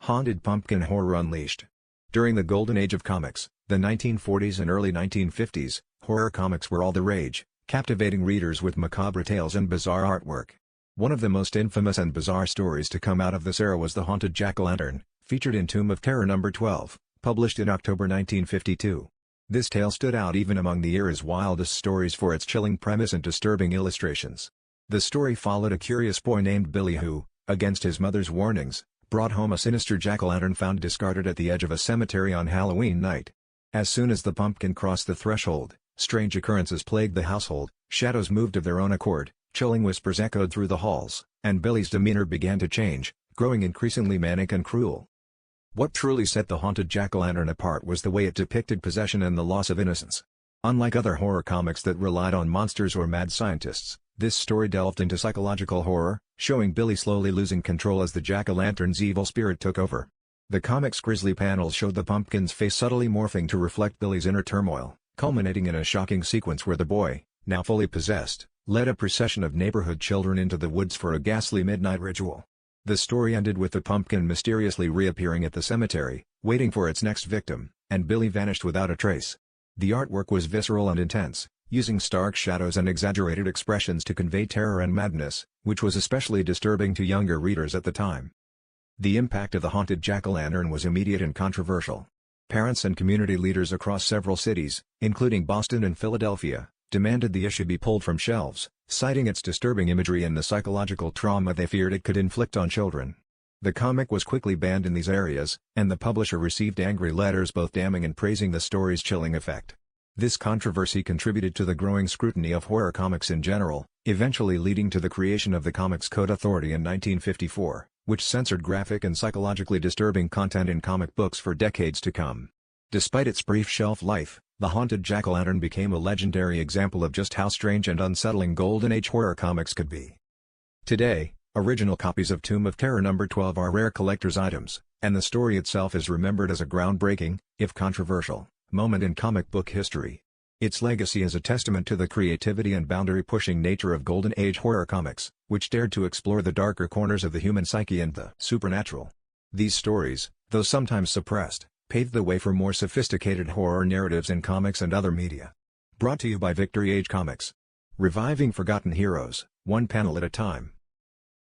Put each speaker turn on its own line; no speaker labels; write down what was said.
Haunted Pumpkin Horror Unleashed. During the golden age of comics, the 1940s and early 1950s, horror comics were all the rage, captivating readers with macabre tales and bizarre artwork. One of the most infamous and bizarre stories to come out of this era was The Haunted Jack-o'-lantern, featured in Tomb of Terror No. 12, published in October 1952. This tale stood out even among the era's wildest stories for its chilling premise and disturbing illustrations. The story followed a curious boy named Billy who, against his mother's warnings, brought home a sinister jack-o'-lantern found discarded at the edge of a cemetery on Halloween night. As soon as the pumpkin crossed the threshold, strange occurrences plagued the household, shadows moved of their own accord, chilling whispers echoed through the halls, and Billy's demeanor began to change, growing increasingly manic and cruel. What truly set the Haunted Jack-o'-lantern apart was the way it depicted possession and the loss of innocence. Unlike other horror comics that relied on monsters or mad scientists, this story delved into psychological horror, showing Billy slowly losing control as the jack-o'-lantern's evil spirit took over. The comic's grisly panels showed the pumpkin's face subtly morphing to reflect Billy's inner turmoil, culminating in a shocking sequence where the boy, now fully possessed, led a procession of neighborhood children into the woods for a ghastly midnight ritual. The story ended with the pumpkin mysteriously reappearing at the cemetery, waiting for its next victim, and Billy vanished without a trace. The artwork was visceral and intense, using stark shadows and exaggerated expressions to convey terror and madness, which was especially disturbing to younger readers at the time. The impact of the Haunted Jack-o'-lantern was immediate and controversial. Parents and community leaders across several cities, including Boston and Philadelphia, demanded the issue be pulled from shelves, citing its disturbing imagery and the psychological trauma they feared it could inflict on children. The comic was quickly banned in these areas, and the publisher received angry letters both damning and praising the story's chilling effect. This controversy contributed to the growing scrutiny of horror comics in general, eventually leading to the creation of the Comics Code Authority in 1954, which censored graphic and psychologically disturbing content in comic books for decades to come. Despite its brief shelf life, The Haunted Jack-o'-lantern became a legendary example of just how strange and unsettling Golden Age horror comics could be. Today, original copies of Tomb of Terror No. 12 are rare collector's items, and the story itself is remembered as a groundbreaking, if controversial, moment in comic book history. Its legacy is a testament to the creativity and boundary-pushing nature of Golden Age horror comics, which dared to explore the darker corners of the human psyche and the supernatural. These stories, though sometimes suppressed, paved the way for more sophisticated horror narratives in comics and other media. Brought to you by Victory Age Comics. Reviving forgotten heroes, one panel at a time.